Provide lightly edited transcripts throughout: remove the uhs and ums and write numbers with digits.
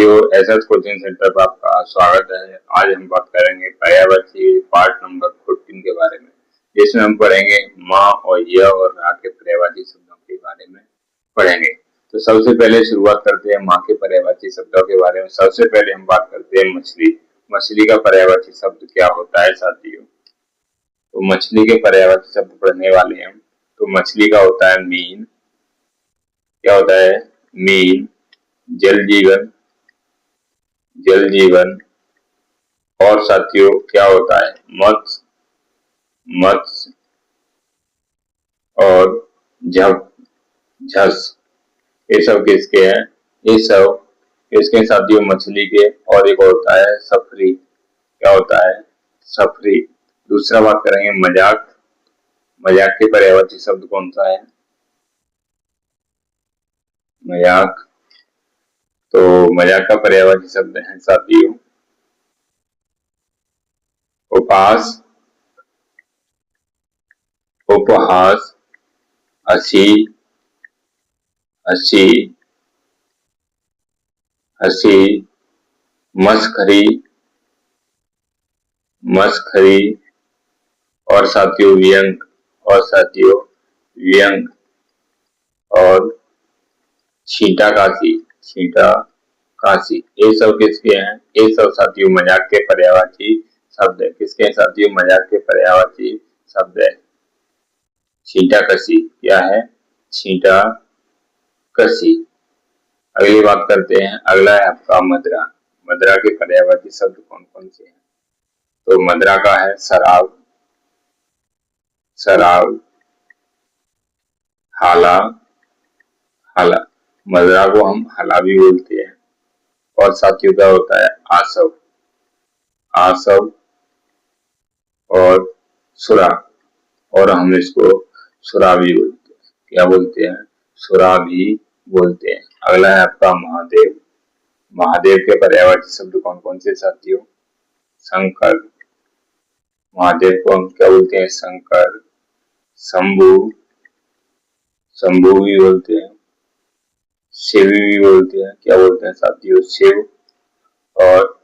साथियों, SS coaching centre पर आपका स्वागत है। आज हम बात करेंगे पर्यायवाची पार्ट नंबर 14 के बारे में, जिसमें हम पढ़ेंगे माँ और यह और रा के पर्यायवाची शब्दों के बारे में पढ़ेंगे। तो सबसे पहले शुरुआत करते हैं माँ के पर्यायवाची शब्दों के बारे में। सबसे पहले हम बात करते हैं मछली। मछली का पर्यायवाची शब्द क्या होता है साथियों? तो मछली के पर्यायवाची शब्द पढ़ने वाले हैं। तो मछली का होता है मीन। क्या होता है? मीन। जल जीवन, जल जीवन। और साथियों क्या होता है? मत्स्य, मत्स्य। और झप, झस। ये सब किसके हैं? ये सब किसके साथियों? मछली के। और एक होता है सफरी। क्या होता है? सफरी। दूसरा बात करेंगे मजाक। मजाक के पर्यायवाची शब्द कौन सा है? मजाक। तो मजाक का पर्यायवाची शब्द है साथियों उपहास, उपहास। हंसी, हंसी, हंसी। मस्खरी, मस्खरी। और साथियों व्यंग, और साथियों व्यंग। और छींटा काशी, छींटा काशी। ये सब किसके हैं? ये सब साथियों मजाक के पर्यायवाची शब्द है। किसके हैं साथियों? मजाक के पर्यायवाची शब्द है। छींटा कसी क्या है? छींटा कसी। अगली बात करते हैं, अगला है आपका मदरा। मदरा के पर्यायवाची शब्द कौन कौन से हैं? तो मदरा का है शराब, शराब। हाला, हाला। मदरा को हम हाला भी बोलते हैं। और साथियों क्या होता है? आसव, आसव। और सुरा, और हम इसको सुरा भी बोलते हैं। क्या बोलते हैं? सुरा भी बोलते हैं। अगला है आपका महादेव। महादेव के पर्यायवाची शब्द कौन कौन से साथियों? शंकर। महादेव को हम क्या बोलते हैं? शंकर। शंभु, शंभु भी बोलते हैं। शिव भी बोलते हैं। क्या बोलते हैं साथियों? शिव। और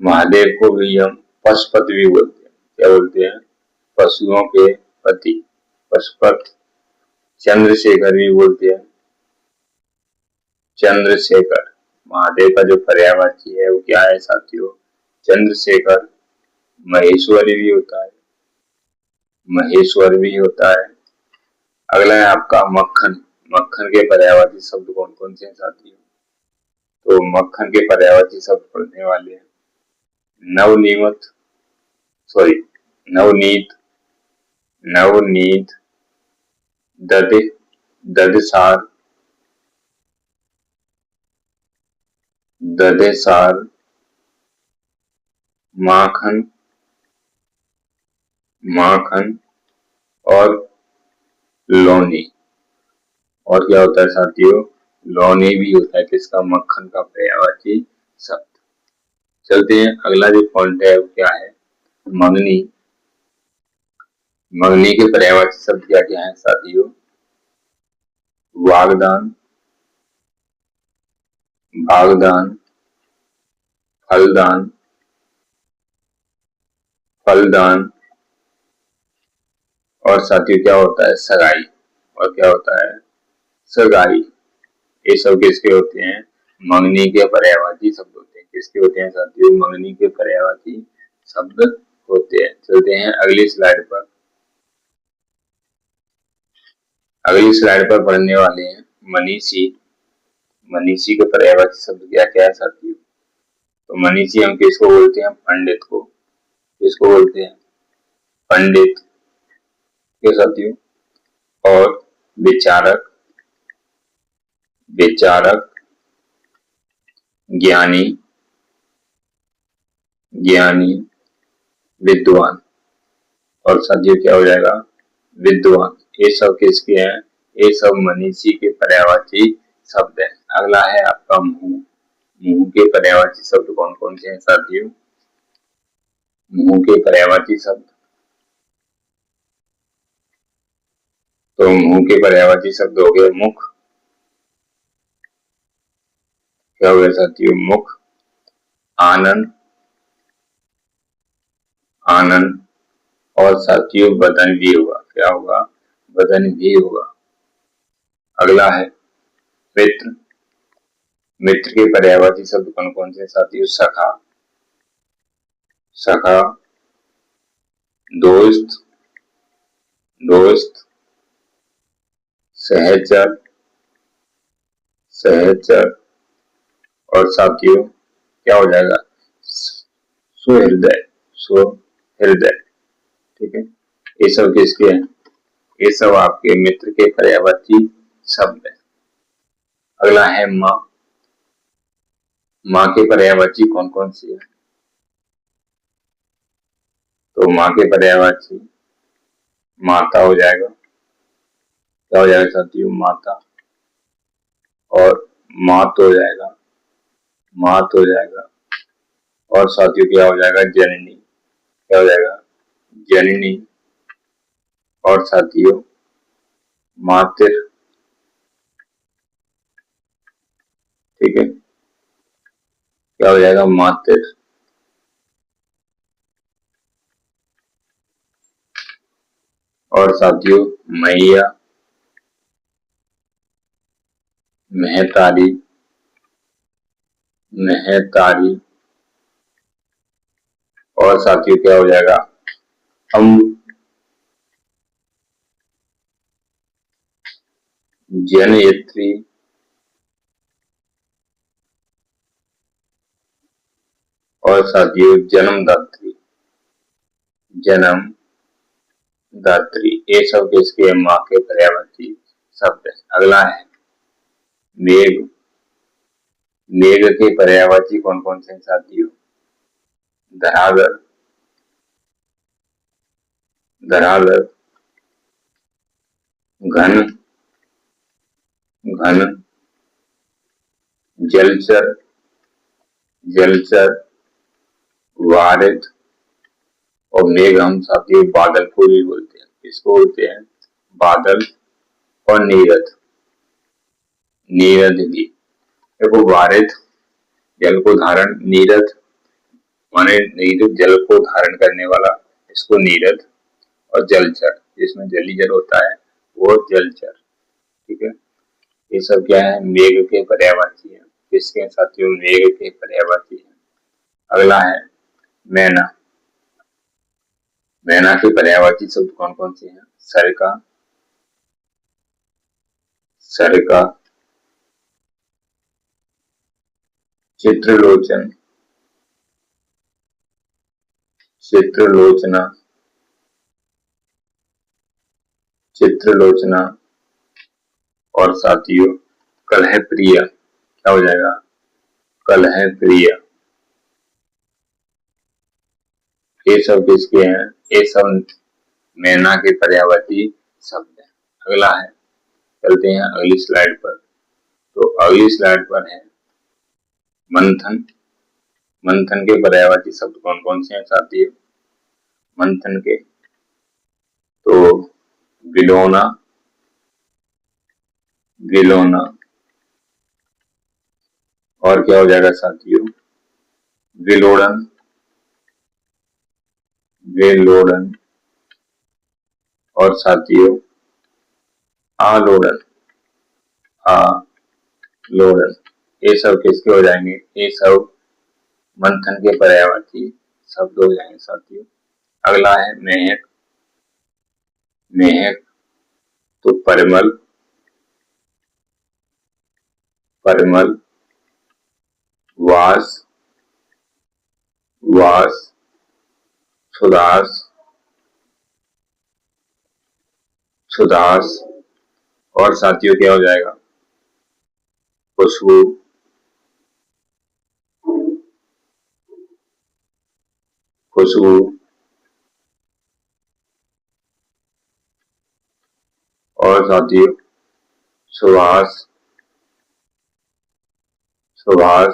महादेव को भी हम पशुपति भी बोलते हैं। क्या बोलते हैं? पशुओं के पति, पशुपति। चंद्रशेखर भी बोलते हैं, चंद्रशेखर। महादेव का जो पर्यायवाची है वो क्या है साथियों? चंद्रशेखर। महेश्वरी भी होता है, महेश्वर भी होता है। अगला है आपका मक्खन। मक्खन के पर्यायवाची शब्द कौन कौन से हैं साथियों? तो मक्खन के पर्यायवाची शब्द पढ़ने वाले हैं नवनीत, सॉरी नवनीत, नवनीत। दध, दधसार, दधेसार। माखन, माखन। और लौनी। और क्या होता है साथियों? लौनी भी होता है। किसका? मक्खन का पर्यायवाची शब्द। चलते हैं, अगला जो पॉइंट है वो क्या है? मंगनी। मंगनी के पर्यायवाची शब्द क्या क्या है साथियों? वागदान, भागदान। फलदान, फलदान। और साथियों क्या होता है? सगाई। और क्या होता है? सगाई। ये सब किसके होते हैं? मंगनी के पर्यायवाची शब्द होते हैं। किसके होते हैं साथियों? मंगनी के पर्यायवाची शब्द होते हैं। चलते हैं अगली स्लाइड पर। अगली स्लाइड पर पढ़ने वाले हैं मनीषी। मनीषी के पर्यायवाची शब्द क्या क्या है साथियों? तो मनीषी हम किसको बोलते हैं? पंडित को। किसको बोलते हैं? पंडित के साथियों। और विचारक, विचारक। ज्ञानी, ज्ञानी। विद्वान। और साथियों क्या हो जाएगा? विद्वान। ये सब किसके हैं? ये सब मनीषी के पर्यायवाची शब्द है। अगला है आपका मुंह। मुंह के पर्यायवाची शब्द कौन कौन से हैं साथियों? मुंह के पर्यायवाची शब्द, तो मुंह के पर्यायवाची शब्द हो गए मुख, क्या हो गया साथियों? मुख, आनन, आनन, और साथियों बदन भी होगा। क्या होगा? बदन भी होगा। अगला है मित्र। मित्र के पर्यायवाची शब्द कौन कौन से साथियों? सखा, सखा, दोस्त, दोस्त, सहचर, सहचर, और साथियों क्या हो जाएगा? सुहृदय, सुहृदय। ठीक है, ये सब किसके हैं? ये सब आपके मित्र के पर्यायवाची शब्द है। अगला है माँ। माँ के पर्यायवाची कौन कौन सी है? तो माँ के पर्यायवाची माता हो जाएगा। क्या हो जाएगा साथियों? माता। और मात हो जाएगा, मात हो जाएगा। और साथियों क्या हो जाएगा? जननी। क्या हो जाएगा? जननी। और साथियों मातृ। ठीक है, क्या हो जाएगा? मातृ। और साथियों मैया, महतारी, महतारी। और साथियों क्या हो जाएगा? हम, जनयत्री। और साथियों जन्मदात्री, जन्मदात्री। ये सब किसके? माँ के पर्यायवाची शब्द है। अगला है मेघ। मेघ के पर्यायवाची कौन कौन से साथियों? धराधर, धराधर, घन, घन, जलचर, जलचर, वारिद। और मेघ हम साथियों बादल को भी बोलते हैं। किसको बोलते हैं? बादल। और नीरद, नीरद भी। देखो वारिद जल को धारण, नीरद माने नीरद जल को धारण करने वाला, इसको नीरद। और जलचर जिसमें जली जल होता है वो जलचर। ठीक है, ये सब क्या है? मेघ के पर्यायवाची है। किसके साथियों? मेघ के पर्यायवाची है। अगला है मैना। मैना के पर्यायवाची शब्द कौन कौन से हैं? सरका, सरका, चित्रलोचन, चित्रलोचना, चित्रलोचना। और साथियों कलह प्रिय। क्या हो जाएगा? कलह प्रिय। ये सब किसके हैं? ये सब मैना के पर्यायवाची शब्द है। अगला है, चलते हैं अगली स्लाइड पर। तो अगली स्लाइड पर है मंथन। मंथन के पर्यायवाची शब्द कौन कौन से हैं साथियों? मंथन के तो विलोना, विलोना। और क्या हो जाएगा साथियों? विलोड़न, विलोड़न। और साथियों आलोड़न, आलोड़न। ये सब किसके हो जाएंगे? ये सब मंथन के पर्यायवाची शब्द हो जाएंगे साथियों। अगला है महक। महक तो परिमल, परिमल, वास, वास, सुदास, सुदास। और साथियों क्या हो जाएगा? खुशबू, खुशबू। और साथियों सुभाष, सुभाष,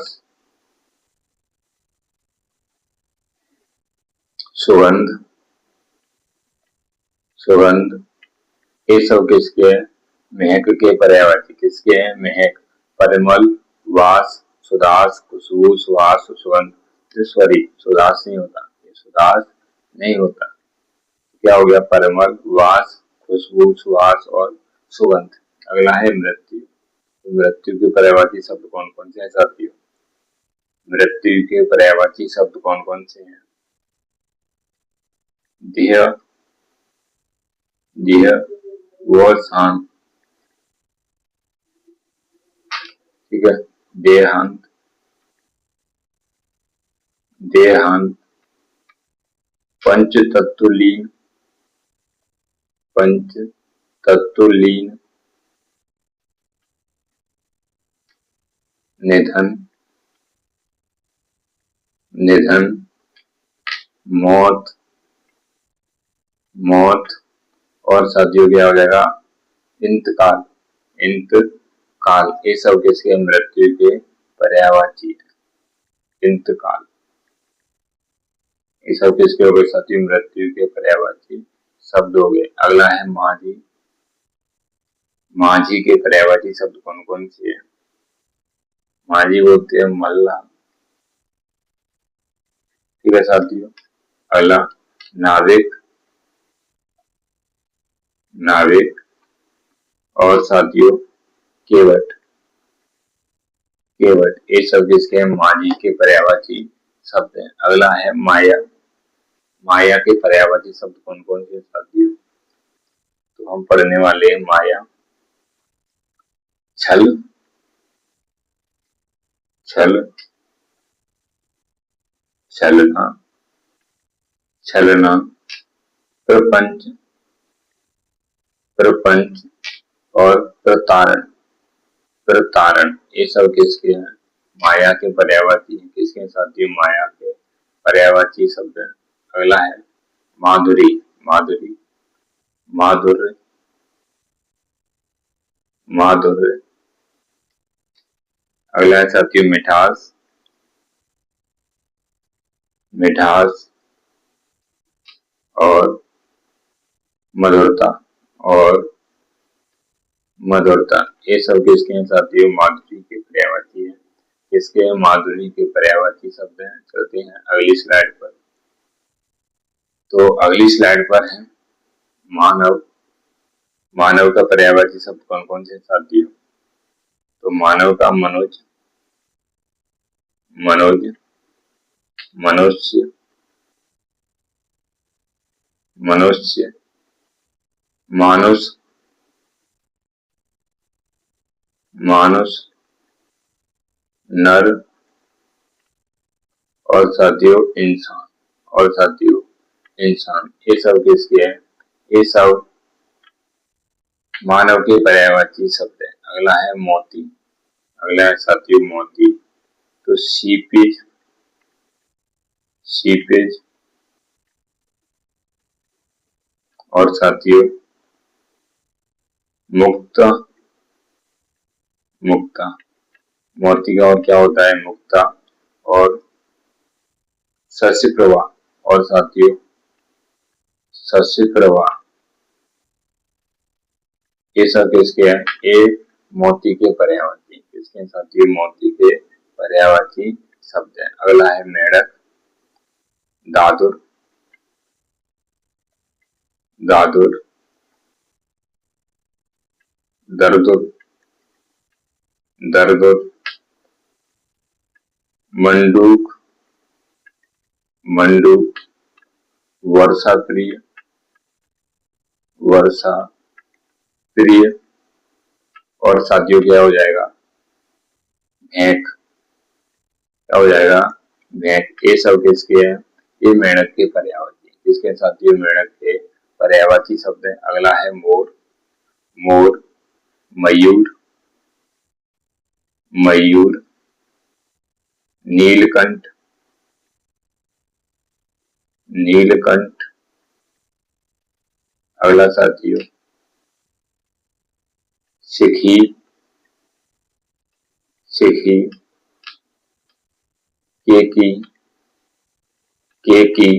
सुगंध, सुगंध। ये सब किसके हैं? महक के पर्यायवाची। किसके हैं? महक, परिमल, वास, सुदास, खुशबू, सुहास, सुगंध। सॉरी, सुदास नहीं होता, सुदास नहीं होता। क्या हो गया? परिमल, वास, खुशबू, सुहास और सुगंध। अगला है मृत्यु। मृत्यु के पर्यायवाची शब्द कौन कौन से हैं साथियों? मृत्यु के पर्यायवाची शब्द कौन कौन से हैं? देह, देह व शांत, ठीक है। देहांत, देहांत, पंच तत्वलीन, पंच तत्वलीन, निधन, निधन, मौत, मौत और साथियों क्या हो जाएगा? इंतकाल, इंतकाल। ये सब किसके? मृत्यु के पर्यायवाची है। इंतकाल, ये सब किसके हो गए साथियों? मृत्यु के पर्यायवाची शब्द हो गए। अगला है माझी। माझी के पर्यायवाची शब्द कौन कौन से हैं? माझी बोलते हैं मल्ला, ठीक है साथियों। अगला नाविक, नाविक और साथियों केवट, केवट। ये सब किसके हैं? माझी के पर्यायवाची शब्द हैं। अगला है माया। माया के पर्यायवाची शब्द कौन कौन से साथियों? तो हम पढ़ने वाले हैं माया। छल, छल, छलना, छलना, प्रपंच, प्रपंच और प्रतारण, प्रतारण। ये सब किसके हैं? माया के पर्यायवाची हैं। किसके साथियों? माया के पर्यायवाची शब्द हैं। अगला है माधुरी। माधुरी, माधुर्य, माधुर्य। अगला है साथियों मिठास, मिठास और मधुरता, और मधुरता। ये सब किसके हैं साथियों? माधुरी के पर्यायवाची है। किसके? माधुरी के पर्यायवाची शब्द हैं। चलते हैं अगली स्लाइड पर। तो अगली स्लाइड पर है मानव। मानव का पर्यायवाची शब्द कौन कौन से साथियों? तो मानव का मनोज, मनोज, मनुष्य, मनुष्य, मानुष, मानुष, नर और साथियों इंसान, और साथियों इंसान। ये सब किसके हैं? ये सब मानव के पर्यायवाची शब्द है। अगला है मोती। अगला है साथियों मोती। तो सीपेज, सीपेज और साथियों मुक्ता, मुक्ता। मोती का और क्या होता है? मुक्ता और शस्य प्रवाह, और साथियों शस्य प्रवाह। ये सब किसके हैं? ये मोती के पर्यायवाची। किसके साथियों? मोती के पर्यायवाची शब्द है। अगला है मेढक। दादुर, दादुर, दरदुर, दरदुर, मंडूक, मंडूक, वर्षा प्रिय, वर्षा प्रिय और साथियों क्या हो जाएगा? भेंक, क्या हो जाएगा? भेंक। ये सब किसके हैं? ये मेढक के पर्यायवाची। किसके साथियों? मेढक के पर्यायवाची शब्द है। अगला है मोर। मोर, मयूर, मयूर, नीलकंठ, नीलकंठ। अगला साथियों सिखी, सिखी, केकी, केकी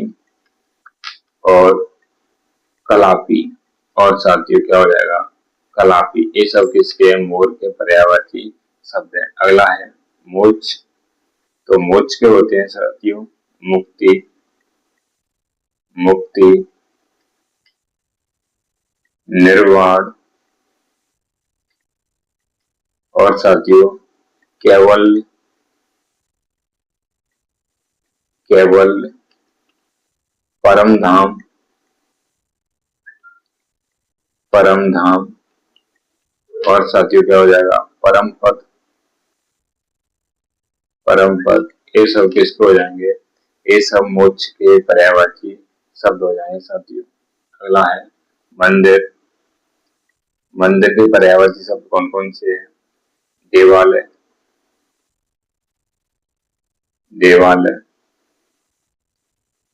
और कलापी, और साथियों क्या हो जाएगा? कलापी। ये सब किसके हैं? मोर के पर्यायवाची शब्द है। अगला है मोक्ष, तो मोक्ष के होते हैं साथियों मुक्ति, मुक्ति, निर्वाण और साथियों केवल, केवल, परम धाम, परम धाम और साथियों क्या हो जाएगा परम पद, परम पद। ये सब किसके हो जाएंगे, ये सब मोक्ष के पर्यायवाची शब्द हो जाएंगे साथियों। अगला है मंदिर, मंदिर के पर्यायवाची शब्द कौन कौन से हैं, देवालय, देवालय,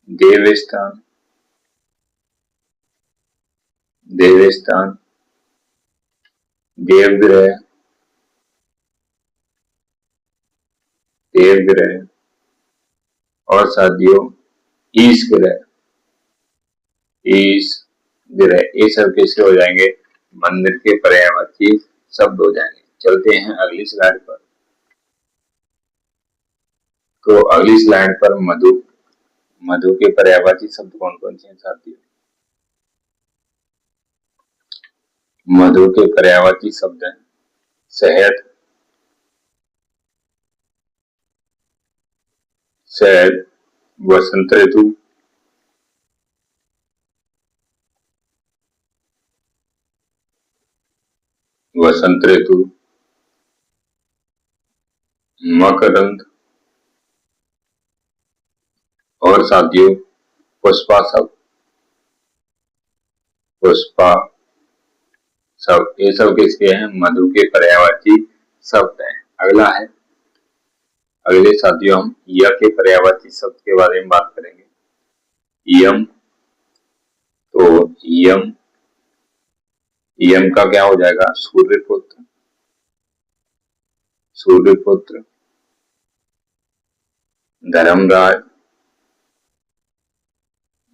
देवस्थान, देवस्थान, देवगृह, देवगृह और साथियों ईश ग्रह, ईश ग्रह। ये सब किसके हो जाएंगे, मंदिर के पर्यायवाची शब्द हो जाएंगे। चलते हैं अगली स्लाइड पर। तो अगली स्लाइड पर मधु, मधु के पर्यायवाची शब्द कौन कौन से हैं साथियों, मधु के पर्यायवाची शब्द हैं शहद, शहद, वसंत ऋतु, वसंत ऋतु, मकरंद और साथियों पुष्पा शब्द, पुष्पा शब्द। ये सब किसके हैं, मधु के पर्यायवाची शब्द हैं। अगला है, अगले साथियों हम य के पर्यायवाची शब्द के बारे में बात करेंगे। यम, तो यम, यम का क्या हो जाएगा सूर्यपुत्र, सूर्यपुत्र, धर्मराज,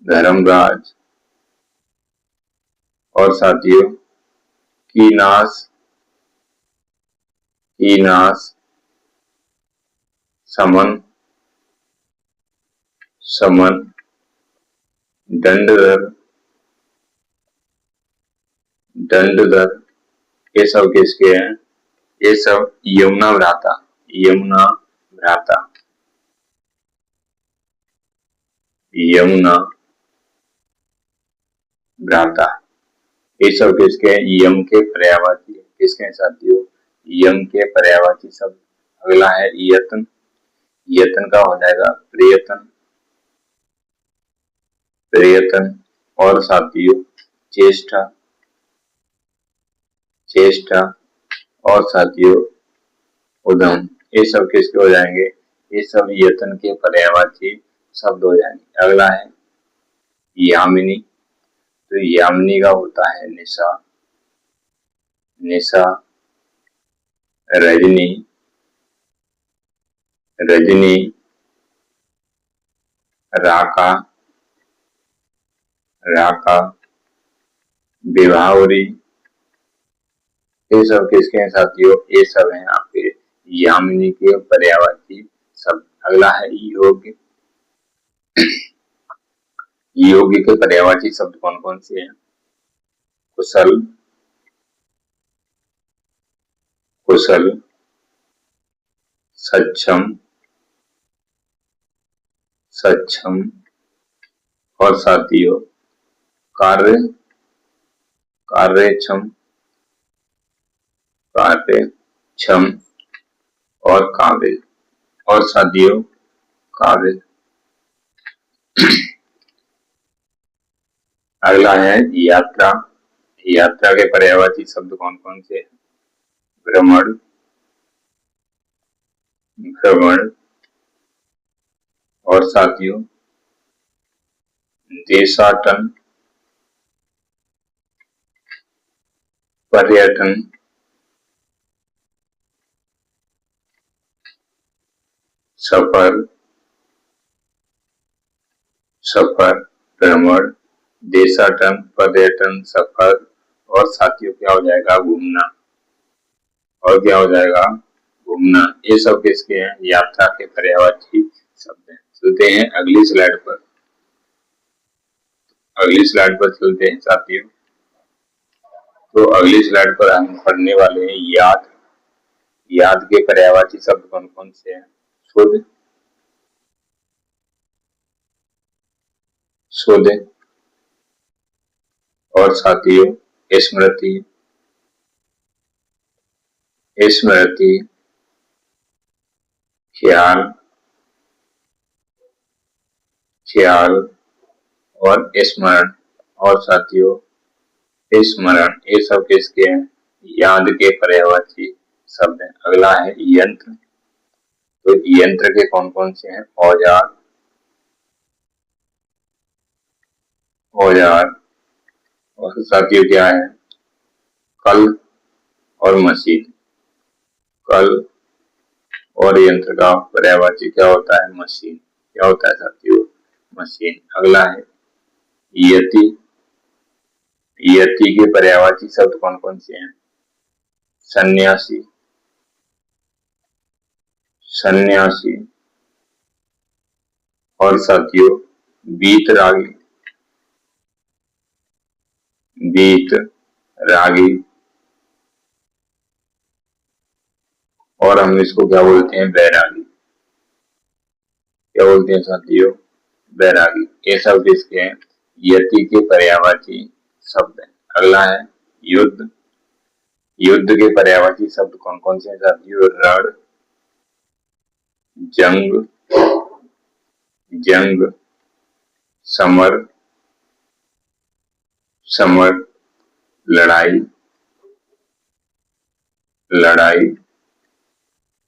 धर्मराज और साथियों कीनास, कीनास, समन, समन, दंडधर, दंडधर। ये सब किसके हैं, ये सब यमुना भ्राता, यमुना भ्राता, यमुना भ्राता। ये सब किसके हैं, यम के पर्यायवाची, किसके हैं साथियों, यम के पर्यायवाची शब्द। अगला है यत्न, यत्न का हो जाएगा प्रयत्न, प्रयत्न और साथियों चेष्टा, चेष्टा और साथियों उद्यम। ये सब किसके हो जाएंगे, ये सब यत्न के पर्यायवाची शब्द हो जाएंगे। अगला है यामिनी, तो यामिनी का होता है निशा, निशा, रजनी, रजनी, राका, राका, विभावरी। ये सब किसके हैं साथियों, ये सब हैं आपके यामिनी के पर्यायवाची शब्द। अगला है योग्य, योग्य के पर्यायवाची शब्द कौन कौन से हैं, कुशल, कुशल, सक्षम, सक्षम और साथियों कार्य, कार्यक्षम, कार्यक्षम और काबिल और साथियों काबिल। अगला है यात्रा, यात्रा के पर्यायवाची शब्द कौन कौन से हैं, भ्रमण, भ्रमण और साथियों देशाटन, पर्यटन, सफर, सफर, भ्रमण, देशाटन, पर्यटन, सफर और साथियों क्या हो जाएगा घूमना, और क्या हो जाएगा घूमना, ये सब किसके हैं? यात्रा के पर्यायवाची शब्द हैं। चलते हैं अगली स्लाइड पर। अगली स्लाइड पर चलते हैं साथियों। तो अगली स्लाइड पर हम पढ़ने वाले हैं याद। याद के पर्यायवाची शब्द कौन कौन से हैं? शुद्ध, शुद्ध और साथियों स्मृति, स्मृति, ख्याल, ख्याल और स्मरण और साथियों स्मरण, ये सब किसके हैं? याद के पर्यायवाची शब्द हैं। अगला है यंत्र। तो यंत्र के कौन कौन से हैं? औजार, औजार और साथियों क्या है? कल और मशीन। कल और यंत्र का पर्यायवाची क्या होता है? मशीन। क्या होता है साथियों? मशीन। अगला है यति। यति के पर्यायवाची शब्द कौन कौन से हैं? सन्यासी, सन्यासी और साथियों वीतरागी, वीतरागी और हम इसको क्या बोलते हैं? बैरागी। क्या बोलते हैं साथियों? बैरागी। ये सब किसके हैं? यति के पर्यायवाची शब्द हैं। अगला है युद्ध। युद्ध के पर्यायवाची शब्द कौन कौन से हैं साथियों? रण, जंग, जंग, समर, समर, लड़ाई, लड़ाई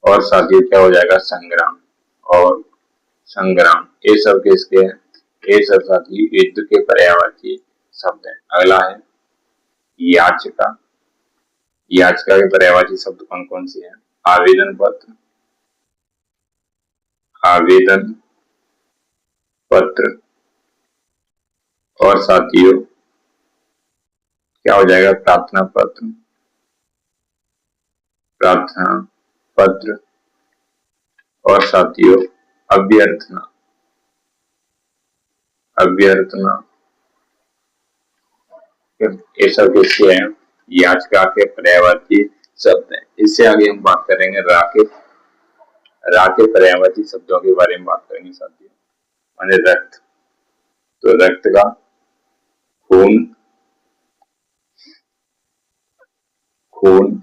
और साथियों क्या हो जाएगा? संग्राम और संग्राम। ये सब किसके हैं? ये सब साथियों युद्ध के पर्यायवाची शब्द हैं। अगला है याचिका। याचिका के पर्यायवाची शब्द कौन कौन से हैं? आवेदन पत्र, आवेदन पत्र और साथियों क्या हो जाएगा? प्रार्थना पत्र, प्रार्थना पत्र और साथियों अभ्यर्थना, अभ्यर्थना। ये सब किसके हैं? याचिका के पर्यायवाची शब्द हैं। इससे आगे हम बात करेंगे रा के। रा के पर्यायवाची शब्दों के बारे में बात करेंगे साथियों। माने रक्त। तो रक्त का खून, खून,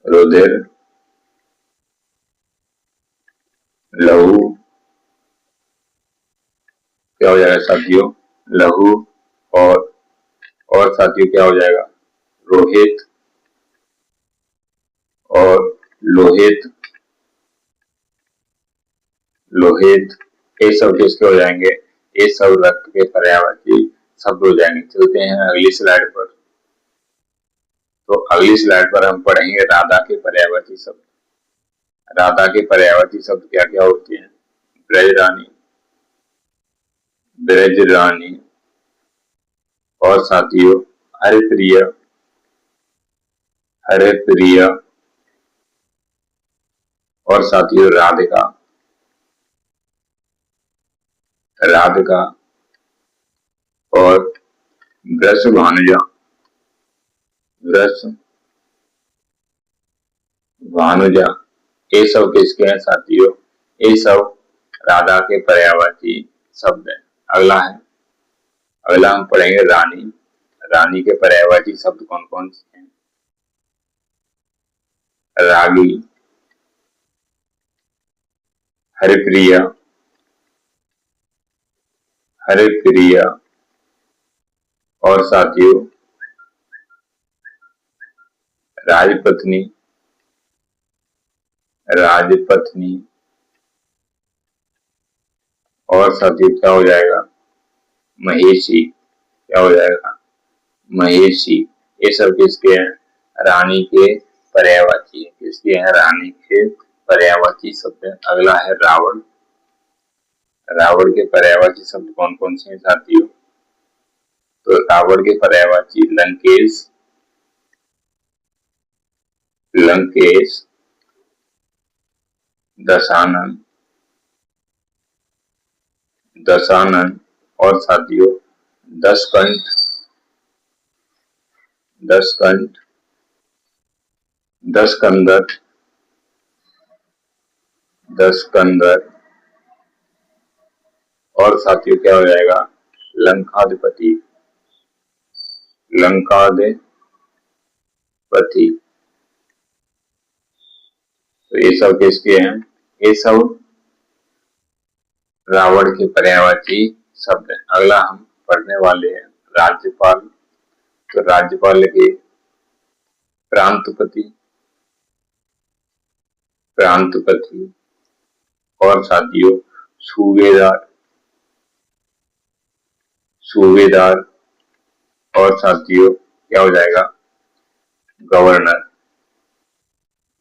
रुधिर, लहू। क्या हो जाएगा साथियों? लहू और साथियों क्या हो जाएगा? रोहित और लोहित, लोहित। ये सब किसके हो जाएंगे? ये सब रक्त के पर्यायवाची शब्द हो जाएंगे। चलते हैं अगली स्लाइड पर। तो अगली स्लाइड पर हम पढ़ेंगे राधा के पर्यायवाची शब्द। राधा के पर्यायवाची शब्द क्या क्या होते हैं? ब्रज रानी, ब्रज रानी और साथियों हरिप्रिय, हरिप्रिय और साथियों राधिका, राधिका और ब्रज भानुजा, ब्रज भानुजा। ये सब किसके हैं साथियों? ये सब राधा के पर्यायवाची शब्द हैं। अगला है, अगला हम पढ़ेंगे रानी। रानी के पर्यायवाची शब्द कौन कौन से हैं? रागी, हरिप्रिया, हरिप्रिया और साथियों राजपत्नी, राजपत्नी और साथियों क्या हो जाएगा? महेशी। क्या हो जाएगा? महेशी। ये सब किसके हैं? रानी के पर्यायवाची है। किसके हैं? रानी के पर्यायवाची शब्द है। अगला है रावण। रावण के पर्यायवाची शब्द कौन कौन से हैं साथियों? तो रावण के पर्यायवाची लंकेश, लंकेश दशानन, दशानन और साथियों दशकंठ, दशकंठ, दशकंदर, दशकंदर और साथियों क्या हो जाएगा लंकाधिपति, लंकाधिपति। तो ये सब किसके हैं? ये सब रावण के पर्यायवाची शब्द है। अगला हम पढ़ने वाले हैं राज्यपाल। तो राज्यपाल के प्रांतपति, प्रांतपति और साथियों सूबेदार, सूबेदार और साथियों क्या हो जाएगा गवर्नर,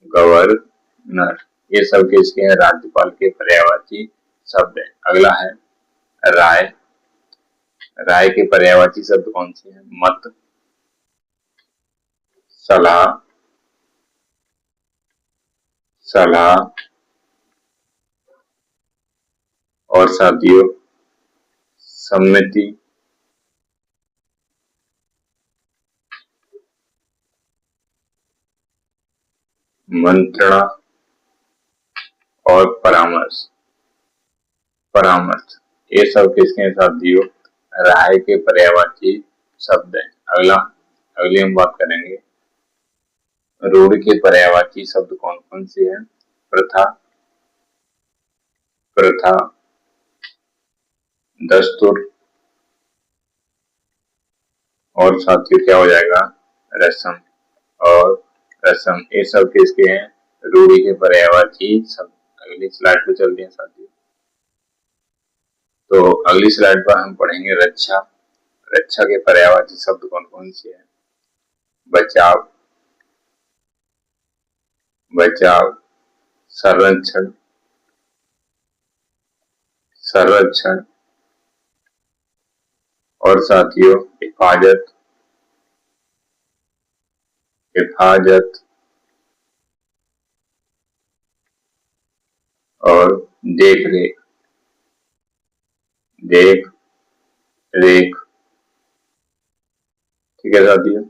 गवर्नर। ये सब किसके हैं? राज्यपाल के पर्यायवाची शब्द है। अगला है राय। राय के पर्यायवाची शब्द कौन से हैं? मत, सलाह, सलाह और साथियों सम्मति, मंत्रणा और परामर्श, परामर्श। ये सब किसके हैं साथियों? राय के पर्यायवाची शब्द है। अगली हम बात करेंगे रूढ़ के पर्यायवाची शब्द कौन कौन से हैं? प्रथा, प्रथा, दस्तूर और साथियों क्या हो जाएगा रस्म और रस्म। ये सब किसके हैं? रूढ़ी के पर्यायवाची शब्द। अगली स्लाइड पे चलते हैं साथियों। तो अगली स्लाइड पर हम पढ़ेंगे रक्षा। रक्षा के पर्यायवाची शब्द कौन कौन से हैं? बचाव, बचाव, संरक्षण, संरक्षण और साथियों हिफाजत, हिफाजत और देख रेख, देख रेख। ठीक है साथियों,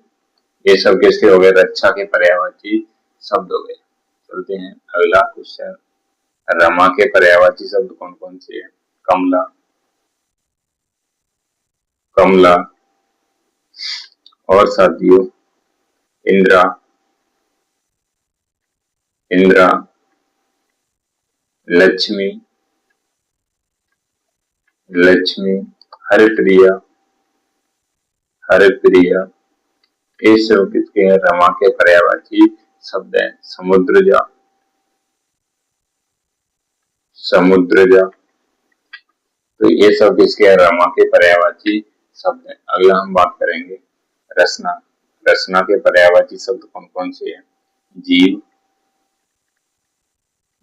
ये सब किसके हो गए? रक्षा के पर्यायवाची शब्द हो गए। चलते हैं अगला क्वेश्चन। रमा के पर्यायवाची शब्द कौन कौन से हैं? कमला, कमला और साथियों इंद्रा, इंद्रा, लक्ष्मी, लक्ष्मी, हरप्रिया, हरप्रिया। ये सब किसके हैं? रमा के पर्यायवाची शब्द हैं। समुद्रजा, समुद्रजा। तो ये सब किसके हैं? रमा के पर्यायवाची शब्द हैं। अगला हम बात करेंगे रसना। रसना के पर्यायवाची शब्द कौन कौन से हैं? जीव,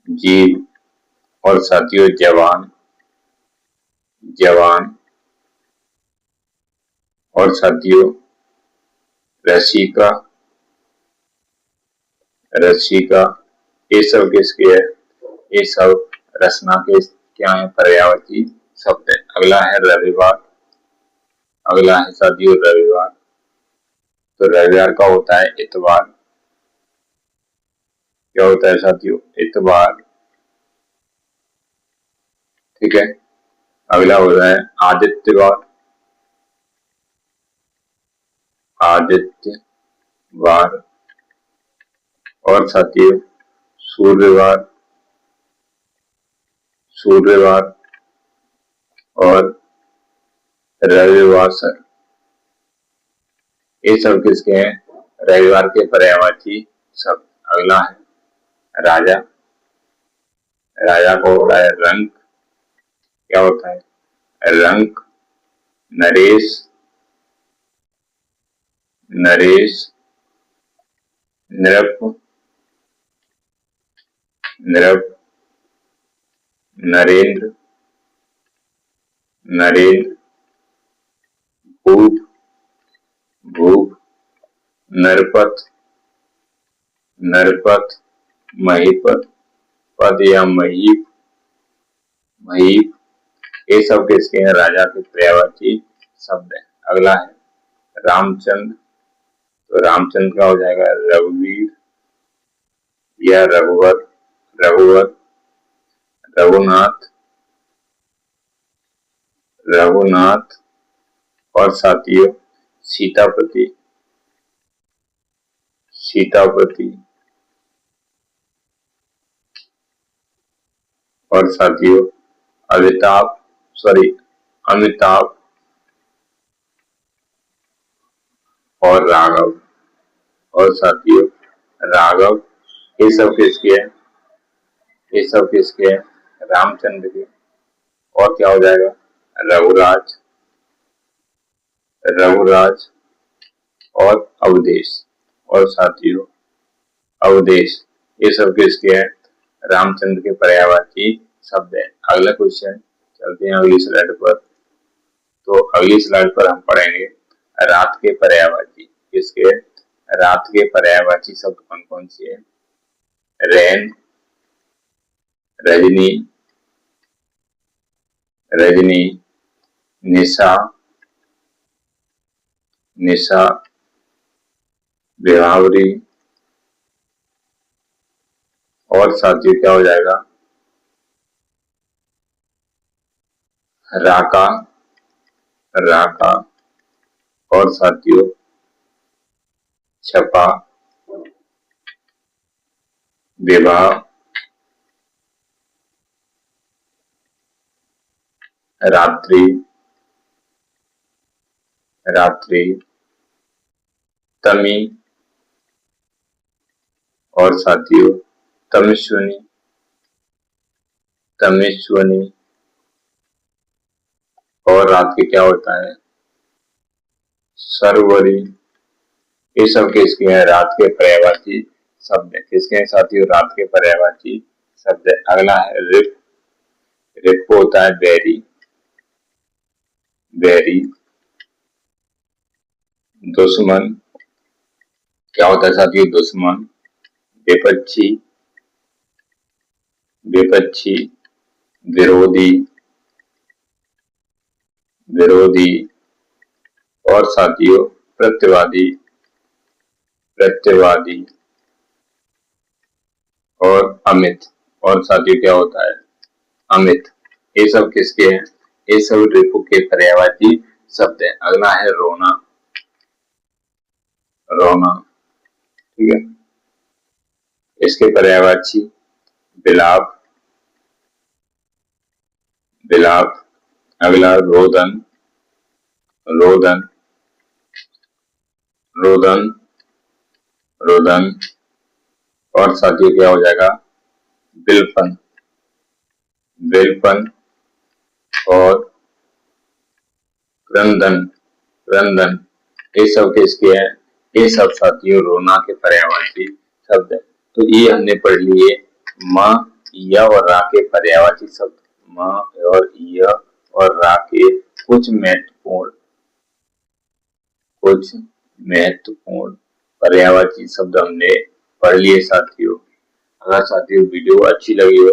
जीव और साथियों जवान, जवान और साथियों रसिका, रसिका। ये सब किसके है? ये सब रचना के क्या है? पर्यायवाची शब्द है। अगला है रविवार। अगला है साथियों रविवार। तो रविवार का होता है इतवार। क्या होता है साथियों? इतवार। ठीक है। अगला होता है आदित्यवार, आदित्यवार और साथियों सूर्यवार, सूर्यवार और रविवार सर। ये सब किसके हैं? रविवार के पर्यायवाची शब्द। अगला है राजा। राजा को होता है रंक। क्या होता है? रंक, नरेश, नरेश, नृप, नृप, नरेंद्र, नरेंद्र, भूप, भूप, नरपत, नरपत, महीपत, पद या महीप, महीप, ये सब किसके हैं? राजा के पर्यायवाची शब्द है। अगला है रामचंद्र, तो रामचंद्र का हो जाएगा रघुवीर या रघुवर, रघुवर, रघुनाथ, रघुनाथ, और साथियों सीतापति, सीतापति, और साथियों अमिताभ, अमिताभ, और राघव, और साथियों राघव, ये सब किसके हैं? ये सब किसके हैं? रामचंद्र के। और क्या हो जाएगा? रघुराज, रघुराज, और अवधेश, और साथियों अवधेश, ये सब किसके हैं? रामचंद्र के पर्यायवाची शब्द है। अगला क्वेश्चन, चलते हैं अगली स्लाइड पर। तो अगली स्लाइड पर हम पढ़ेंगे रात के पर्यायवाची। किसके? रात के पर्यायवाची शब्द कौन कौन से हैं? रैन, रजनी, रजनी, निशा, निशा, विभावरी, और साथियों क्या हो जाएगा? राका, राका, और साथियों छपा, विवाह, रात्रि, रात्रि, तमी, और साथियों तमिश्वनी, तमिश्वनी, और रात के क्या होता है? सरवरी। ये सब किसके हैं? रात के पर्यायवाची शब्द है। किसके हैं साथियों? रात के पर्यायवाची शब्द है। अगला है रिप, रिप को होता है बैरी, बैरी, दुश्मन, क्या होता है साथियों? दुश्मन, विपक्षी, विपक्षी, विरोधी, विरोधी, और साथियों प्रत्यवादी, प्रत्यवादी, और अमित, और साथियों क्या होता है? अमित। ये सब किसके हैं? ये सब रिपु के पर्यायवाची शब्द है। अगला है रोना, रोना, ठीक है, इसके पर्यायवाची बिलाप, बिलाप। अगला रोदन, रोदन, रोदन, रोदन, और साथियों क्या हो जाएगा? बिलपन, बिलपन, और क्रंदन, क्रंदन। ये सब किसके हैं? ये सब साथियों रोना के पर्यायवाची शब्द है। तो ये हमने पढ़ लिए म, य और रा के पर्यायवाची शब्द। म और य और रा के कुछ महत्वपूर्ण पर्यायवाची शब्द हमने पढ़ लिए साथियों। अगर साथियों वीडियो अच्छी लगी हो